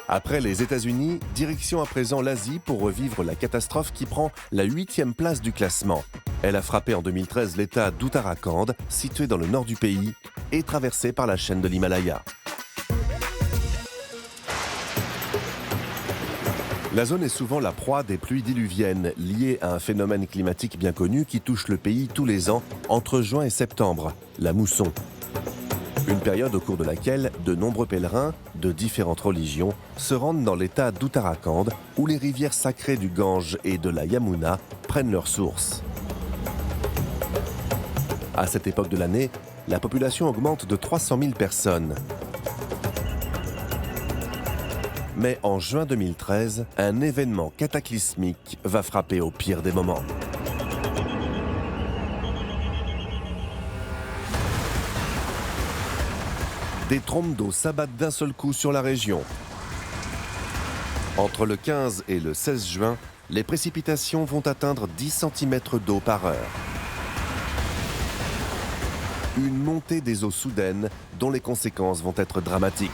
Après les États-Unis, direction à présent l'Asie pour revivre la catastrophe qui prend la 8e place du classement. Elle a frappé en 2013 l'État d'Uttarakhand, situé dans le nord du pays et traversé par la chaîne de l'Himalaya. La zone est souvent la proie des pluies diluviennes, liées à un phénomène climatique bien connu qui touche le pays tous les ans entre juin et septembre, la mousson. Une période au cours de laquelle de nombreux pèlerins de différentes religions se rendent dans l'état d'Uttarakhand, où les rivières sacrées du Gange et de la Yamuna prennent leur source. À cette époque de l'année, la population augmente de 300 000 personnes. Mais en juin 2013, un événement cataclysmique va frapper au pire des moments. Des trompes d'eau s'abattent d'un seul coup sur la région. Entre le 15 et le 16 juin, les précipitations vont atteindre 10 cm d'eau par heure. Une montée des eaux soudaine dont les conséquences vont être dramatiques.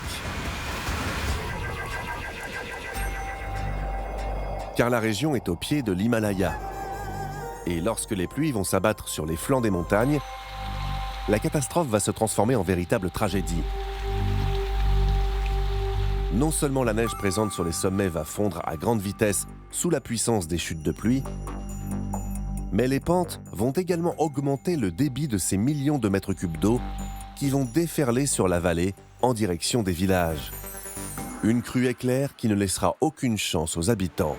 Car la région est au pied de l'Himalaya. Et lorsque les pluies vont s'abattre sur les flancs des montagnes, la catastrophe va se transformer en véritable tragédie. Non seulement la neige présente sur les sommets va fondre à grande vitesse sous la puissance des chutes de pluie, mais les pentes vont également augmenter le débit de ces millions de mètres cubes d'eau qui vont déferler sur la vallée en direction des villages. Une crue éclair qui ne laissera aucune chance aux habitants.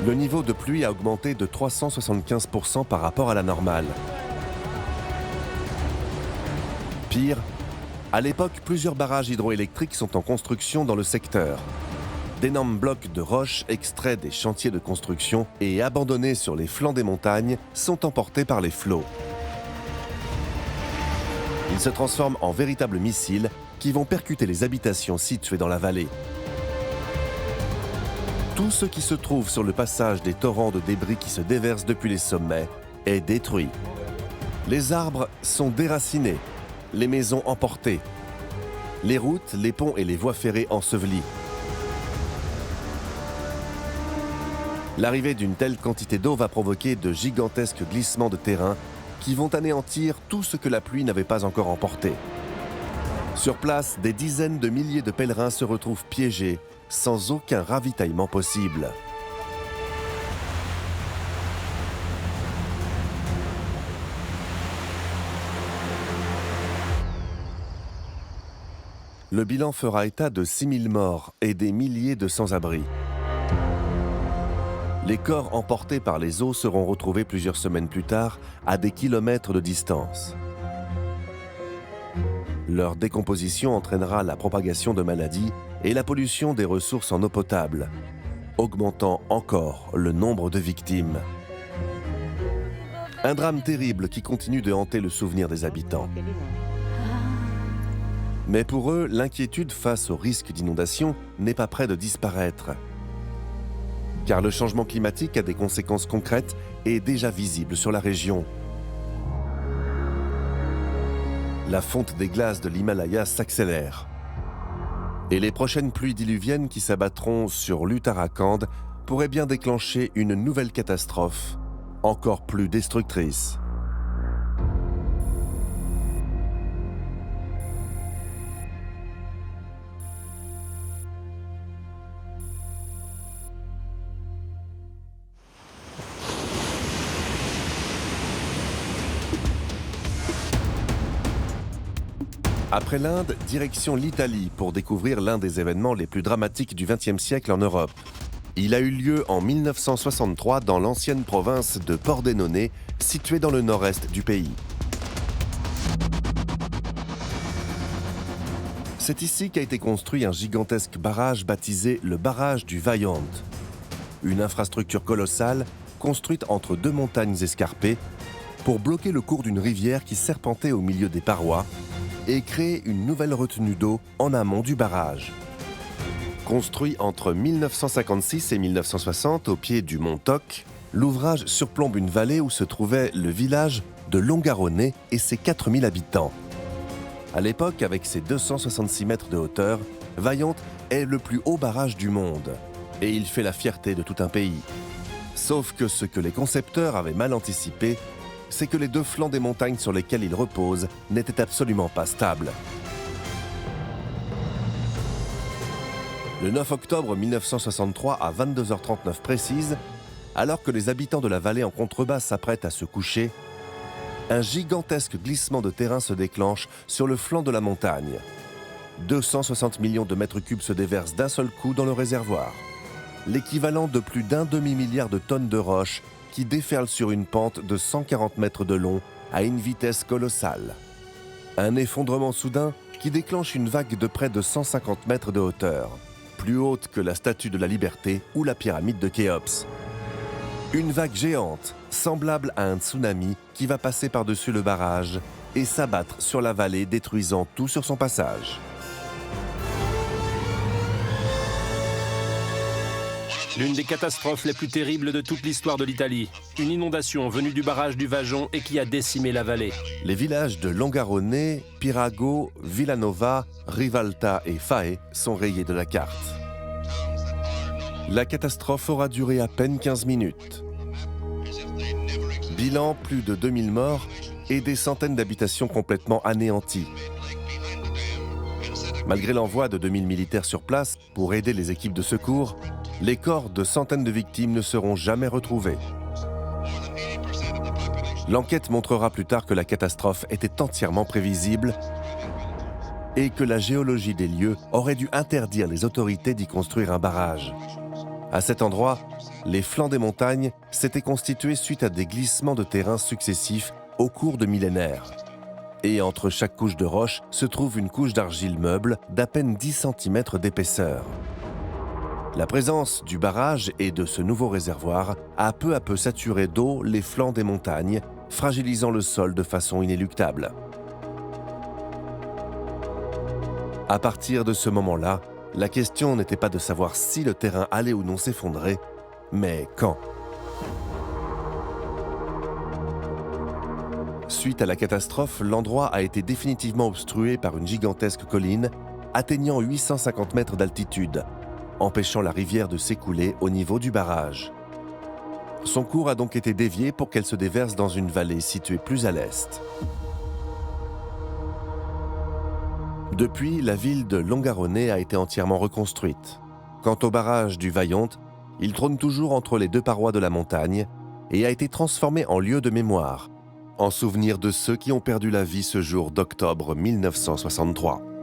Le niveau de pluie a augmenté de 375% par rapport à la normale. Pire, à l'époque, plusieurs barrages hydroélectriques sont en construction dans le secteur. D'énormes blocs de roches extraits des chantiers de construction et abandonnés sur les flancs des montagnes sont emportés par les flots. Ils se transforment en véritables missiles qui vont percuter les habitations situées dans la vallée. Tout ce qui se trouve sur le passage des torrents de débris qui se déversent depuis les sommets est détruit. Les arbres sont déracinés, les maisons emportées, les routes, les ponts et les voies ferrées ensevelies. L'arrivée d'une telle quantité d'eau va provoquer de gigantesques glissements de terrain qui vont anéantir tout ce que la pluie n'avait pas encore emporté. Sur place, des dizaines de milliers de pèlerins se retrouvent piégés, sans aucun ravitaillement possible. Le bilan fera état de 6 000 morts et des milliers de sans-abri. Les corps emportés par les eaux seront retrouvés plusieurs semaines plus tard à des kilomètres de distance. Leur décomposition entraînera la propagation de maladies et la pollution des ressources en eau potable, augmentant encore le nombre de victimes. Un drame terrible qui continue de hanter le souvenir des habitants. Mais pour eux, l'inquiétude face au risque d'inondation n'est pas près de disparaître. Car le changement climatique a des conséquences concrètes et déjà visibles sur la région. La fonte des glaces de l'Himalaya s'accélère. Et les prochaines pluies diluviennes qui s'abattront sur l'Uttarakhand pourraient bien déclencher une nouvelle catastrophe, encore plus destructrice. Après l'Inde, direction l'Italie pour découvrir l'un des événements les plus dramatiques du XXe siècle en Europe. Il a eu lieu en 1963 dans l'ancienne province de Pordenone, située dans le nord-est du pays. C'est ici qu'a été construit un gigantesque barrage baptisé le barrage du Vajont. Une infrastructure colossale construite entre deux montagnes escarpées pour bloquer le cours d'une rivière qui serpentait au milieu des parois et créer une nouvelle retenue d'eau en amont du barrage. Construit entre 1956 et 1960 au pied du mont Toc, L'ouvrage surplombe une vallée où se trouvait le village de Longarone et ses 4000 habitants. À l'époque, avec ses 266 mètres de hauteur, Vaillant est le plus haut barrage du monde. Et il fait la fierté de tout un pays. Sauf que ce que les concepteurs avaient mal anticipé, c'est que les deux flancs des montagnes sur lesquelles il repose n'étaient absolument pas stables. Le 9 octobre 1963 à 22h39 précise, alors que les habitants de la vallée en contrebas s'apprêtent à se coucher, un gigantesque glissement de terrain se déclenche sur le flanc de la montagne. 260 millions de mètres cubes se déversent d'un seul coup dans le réservoir. L'équivalent de plus d'un demi-milliard de tonnes de roches qui déferlent sur une pente de 140 mètres de long à une vitesse colossale. Un effondrement soudain qui déclenche une vague de près de 150 mètres de hauteur, plus haute que la Statue de la Liberté ou la pyramide de Khéops. Une vague géante, semblable à un tsunami qui va passer par-dessus le barrage et s'abattre sur la vallée, détruisant tout sur son passage. L'une des catastrophes les plus terribles de toute l'histoire de l'Italie. Une inondation venue du barrage du Vajon et qui a décimé la vallée. Les villages de Longarone, Pirago, Villanova, Rivalta et Fae sont rayés de la carte. La catastrophe aura duré à peine 15 minutes. Bilan, plus de 2000 morts et des centaines d'habitations complètement anéanties. Malgré l'envoi de 2000 militaires sur place pour aider les équipes de secours, les corps de centaines de victimes ne seront jamais retrouvés. L'enquête montrera plus tard que la catastrophe était entièrement prévisible et que la géologie des lieux aurait dû interdire les autorités d'y construire un barrage. À cet endroit, les flancs des montagnes s'étaient constitués suite à des glissements de terrain successifs au cours de millénaires. Et entre chaque couche de roche se trouve une couche d'argile meuble d'à peine 10 cm d'épaisseur. La présence du barrage et de ce nouveau réservoir a peu à peu saturé d'eau les flancs des montagnes, fragilisant le sol de façon inéluctable. À partir de ce moment-là, la question n'était pas de savoir si le terrain allait ou non s'effondrer, mais quand. Suite à la catastrophe, l'endroit a été définitivement obstrué par une gigantesque colline atteignant 850 mètres d'altitude, empêchant la rivière de s'écouler au niveau du barrage. Son cours a donc été dévié pour qu'elle se déverse dans une vallée située plus à l'est. Depuis, la ville de Longarone a été entièrement reconstruite. Quant au barrage du Vaillant, il trône toujours entre les deux parois de la montagne et a été transformé en lieu de mémoire, en souvenir de ceux qui ont perdu la vie ce jour d'octobre 1963.